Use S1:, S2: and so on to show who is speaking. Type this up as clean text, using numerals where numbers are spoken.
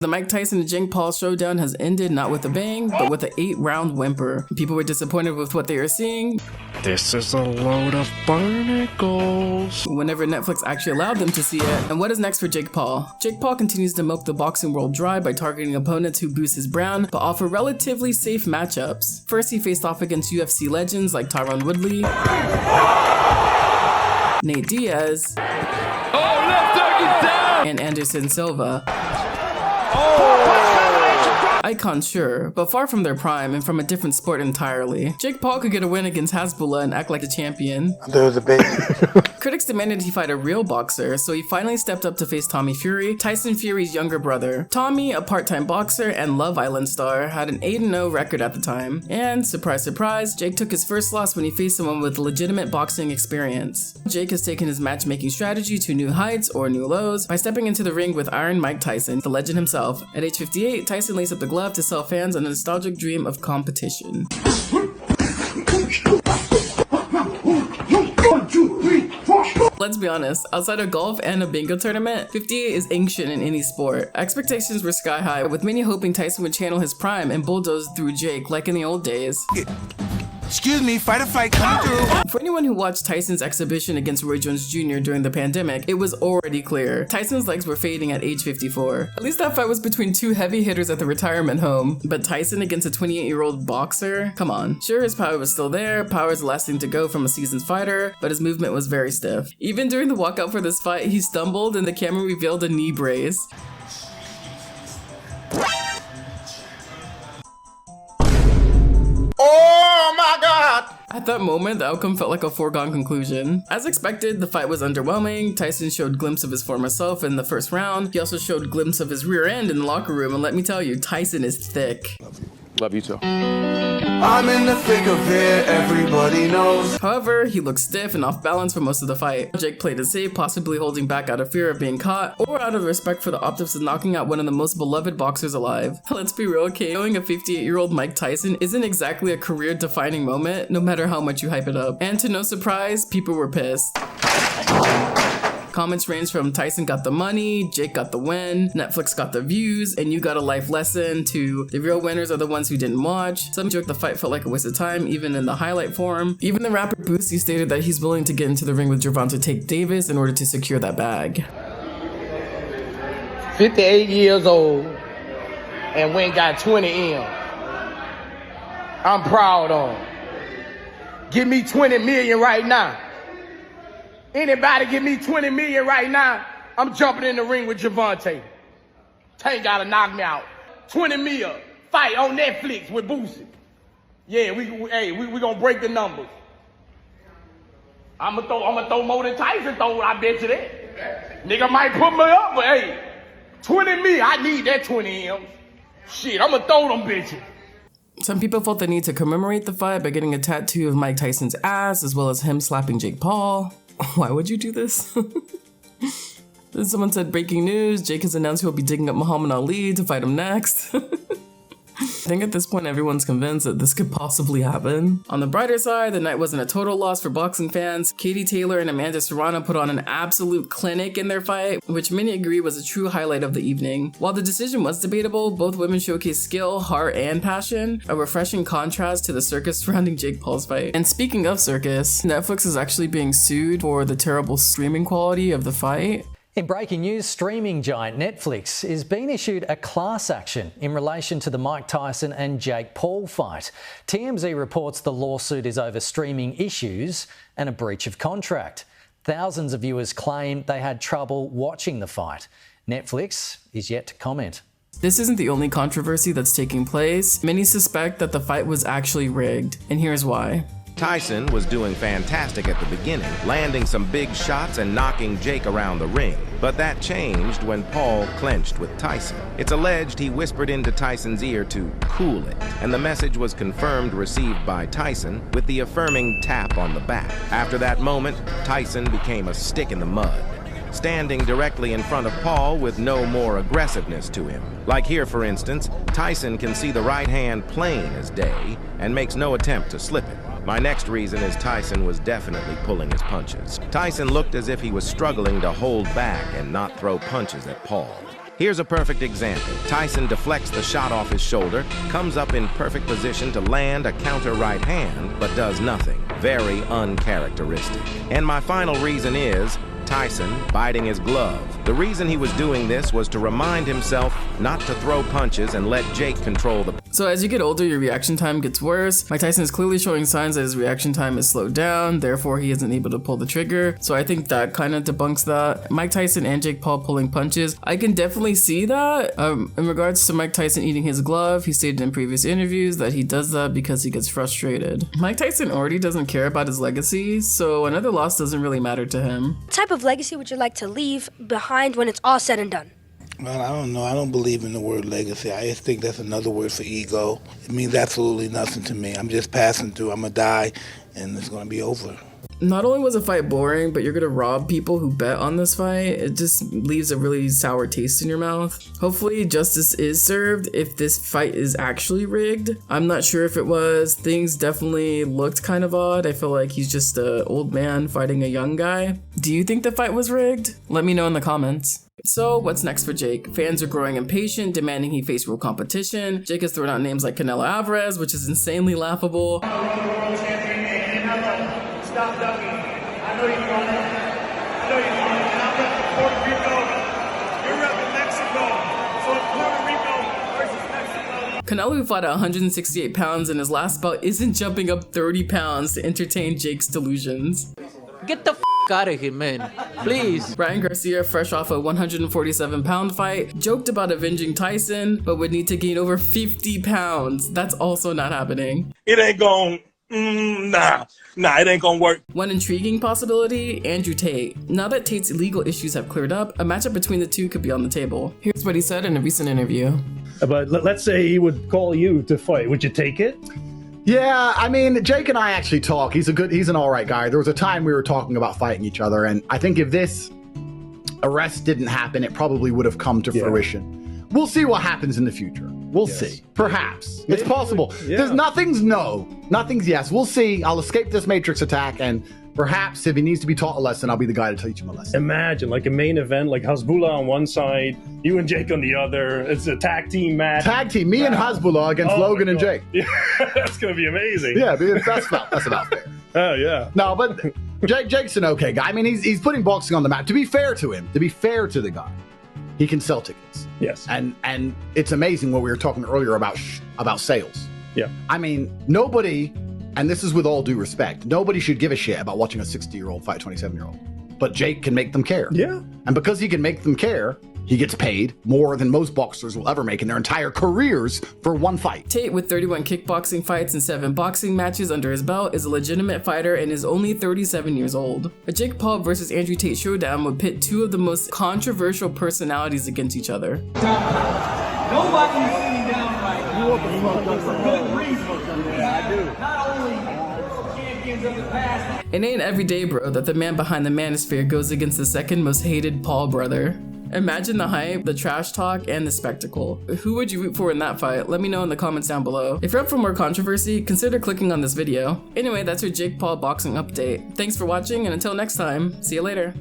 S1: The Mike Tyson and Jake Paul showdown has ended not with a bang, but with an 8-round whimper. People were disappointed with what they were seeing.
S2: This is a load of barnacles.
S1: Whenever Netflix actually allowed them to see it. And what is next for Jake Paul? Jake Paul continues to milk the boxing world dry by targeting opponents who boost his brand, but offer relatively safe matchups. First, he faced off against UFC legends like Tyron Woodley, Nate Diaz, and Anderson Silva. Icons, sure, but far from their prime and from a different sport entirely. Jake Paul could get a win against Hasbulla and act like a champion.
S3: There was a bit.
S1: Critics demanded he fight a real boxer, so he finally stepped up to face Tommy Fury, Tyson Fury's younger brother. Tommy, a part-time boxer and Love Island star, had an 8-0 record at the time. And, surprise surprise, Jake took his first loss when he faced someone with legitimate boxing experience. Jake has taken his matchmaking strategy to new heights or new lows by stepping into the ring with Iron Mike Tyson, the legend himself. At age 58, Tyson laced up the glove to sell fans a nostalgic dream of competition. Let's be honest, outside of golf and a bingo tournament, 58 is ancient in any sport. Expectations were sky high, with many hoping Tyson would channel his prime and bulldoze through Jake like in the old days.
S4: Excuse me, fight or flight coming through.
S1: For anyone who watched Tyson's exhibition against Roy Jones Jr. during the pandemic, it was already clear. Tyson's legs were fading at age 54. At least that fight was between two heavy hitters at the retirement home. But Tyson against a 28-year-old boxer? Come on. Sure, his power was still there, power's the last thing to go from a seasoned fighter, but his movement was very stiff. Even during the walkout for this fight, he stumbled and the camera revealed a knee brace.
S4: Oh my God!
S1: At that moment, the outcome felt like a foregone conclusion. As expected, the fight was underwhelming. Tyson showed glimpses of his former self in the first round. He also showed glimpses of his rear end in the locker room, and let me tell you, Tyson is thick.
S2: Love you too.
S4: I'm in the thick of it, everybody knows.
S1: However, he looked stiff and off balance for most of the fight. Jake played it safe, possibly holding back out of fear of being caught, or out of respect for the optics of knocking out one of the most beloved boxers alive. Let's be real, KOing a 58-year-old Mike Tyson isn't exactly a career-defining moment, no matter how much you hype it up. And to no surprise, people were pissed. Comments range from Tyson got the money, Jake got the win, Netflix got the views, and you got a life lesson, to the real winners are the ones who didn't watch. Some joke the fight felt like a waste of time, even in the highlight form. Even the rapper Boosie stated that he's willing to get into the ring with Gervonta Tate Davis in order to secure that bag.
S5: 58 years old and went got 20 M. I'm proud of him. Give me 20 million right now. Anybody give me 20 million right now, I'm jumping in the ring with Gervonta. Tank gotta knock me out. 20 mil, fight on Netflix with Boosie. Yeah, we gonna break the numbers. I'm gonna throw more than Tyson throw, I bet you that. Nigga might put me up, but hey, 20 mil, I need that 20 M's. Shit, I'm gonna throw them bitches.
S1: Some people felt the need to commemorate the fight by getting a tattoo of Mike Tyson's ass, as well as him slapping Jake Paul. Why would you do this? Then someone said, breaking news, Jake has announced he'll be digging up Muhammad Ali to fight him next. I think at this point everyone's convinced that this could possibly happen. On the brighter side, the night wasn't a total loss for boxing fans. Katie Taylor and Amanda Serrano put on an absolute clinic in their fight, which many agree was a true highlight of the evening. While the decision was debatable, both women showcased skill, heart, and passion, a refreshing contrast to the circus surrounding Jake Paul's fight. And speaking of circus, Netflix is actually being sued for the terrible streaming quality of the fight.
S6: In breaking news, streaming giant Netflix is being issued a class action in relation to the Mike Tyson and Jake Paul fight. TMZ reports the lawsuit is over streaming issues and a breach of contract. Thousands of viewers claim they had trouble watching the fight. Netflix is yet to comment.
S1: This isn't the only controversy that's taking place. Many suspect that the fight was actually rigged, and here's why.
S7: Tyson was doing fantastic at the beginning, landing some big shots and knocking Jake around the ring. But that changed when Paul clenched with Tyson. It's alleged he whispered into Tyson's ear to cool it, and the message was confirmed received by Tyson with the affirming tap on the back. After that moment, Tyson became a stick in the mud, standing directly in front of Paul with no more aggressiveness to him. Like here, for instance, Tyson can see the right hand plain as day and makes no attempt to slip it. My next reason is Tyson was definitely pulling his punches. Tyson looked as if he was struggling to hold back and not throw punches at Paul. Here's a perfect example. Tyson deflects the shot off his shoulder, comes up in perfect position to land a counter right hand, but does nothing. Very uncharacteristic. And my final reason is Tyson biting his glove. The reason he was doing this was to remind himself not to throw punches and let Jake control the...
S1: So as you get older, your reaction time gets worse. Mike Tyson is clearly showing signs that his reaction time is slowed down, therefore he isn't able to pull the trigger. So I think that kind of debunks that. Mike Tyson and Jake Paul pulling punches, I can definitely see that. In regards to Mike Tyson eating his glove, he stated in previous interviews that he does that because he gets frustrated. Mike Tyson already doesn't care about his legacy, so another loss doesn't really matter to him.
S3: What type of legacy would you like to leave behind when it's all said and done?
S8: Well, I don't know. I don't believe in the word legacy. I just think that's another word for ego. It means absolutely nothing to me. I'm just passing through. I'm going to die, and it's going to be over.
S1: Not only was the fight boring, but you're gonna rob people who bet on this fight. It just leaves a really sour taste in your mouth. Hopefully justice is served if this fight is actually rigged. I'm not sure if it was. Things definitely looked kind of odd. I feel like he's just an old man fighting a young guy. Do you think the fight was rigged? Let me know in the comments. So what's next for Jake? Fans are growing impatient, demanding he face real competition. Jake has thrown out names like Canelo Alvarez, which is insanely laughable.
S9: Stop ducking. I know you're going to. I'm repping Puerto Rico. You're repping Mexico. So it's Puerto Rico versus Mexico.
S1: Canelo, who fought at 168 pounds in his last bout, isn't jumping up 30 pounds to entertain Jake's delusions.
S10: Get the out of here, man. Please.
S1: Ryan Garcia, fresh off a 147-pound fight, joked about avenging Tyson, but would need to gain over 50 pounds. That's also not happening.
S9: It ain't going. Nah, it ain't gonna work.
S1: One intriguing possibility, Andrew Tate. Now that Tate's legal issues have cleared up, a matchup between the two could be on the table. Here's what he said in a recent interview.
S11: But let's say he would call you to fight. Would you take it?
S12: Yeah, I mean, Jake and I actually talk. He's an all right guy. There was a time we were talking about fighting each other, and I think if this arrest didn't happen, it probably would have come to fruition. We'll see what happens in the future. We'll see. Perhaps. It's possible. There's nothing's no. Nothing's yes. We'll see. I'll escape this Matrix attack, and perhaps if he needs to be taught a lesson, I'll be the guy to teach him a lesson.
S11: Imagine, like a main event, like Hasbullah on one side, you and Jake on the other. It's a tag team match.
S12: Tag team, me and Hasbullah against Logan and Jake.
S11: Yeah, that's going to be amazing.
S12: Yeah, that's about fair.
S11: Oh, yeah.
S12: No, but Jake's an okay guy. I mean, he's putting boxing on the map. To be fair to him, to be fair to the guy, he can sell tickets.
S11: Yes.
S12: And it's amazing what we were talking earlier about sales.
S11: Yeah.
S12: I mean, nobody, and this is with all due respect, nobody should give a shit about watching a 60-year-old fight a 27-year-old. But Jake can make them care.
S11: Yeah.
S12: And because he can make them care, he gets paid more than most boxers will ever make in their entire careers for one fight.
S1: Tate, with 31 kickboxing fights and 7 boxing matches under his belt, is a legitimate fighter and is only 37 years old. A Jake Paul versus Andrew Tate showdown would pit two of the most controversial personalities against each other.
S9: Nobody's sitting down right now. For good reason. Not only champions of the past.
S1: It ain't every day, bro, that the man behind the manosphere goes against the second most hated Paul brother. Imagine the hype, the trash talk, and the spectacle. Who would you root for in that fight? Let me know in the comments down below. If you're up for more controversy, consider clicking on this video. Anyway, that's your Jake Paul boxing update. Thanks for watching, and until next time, see you later.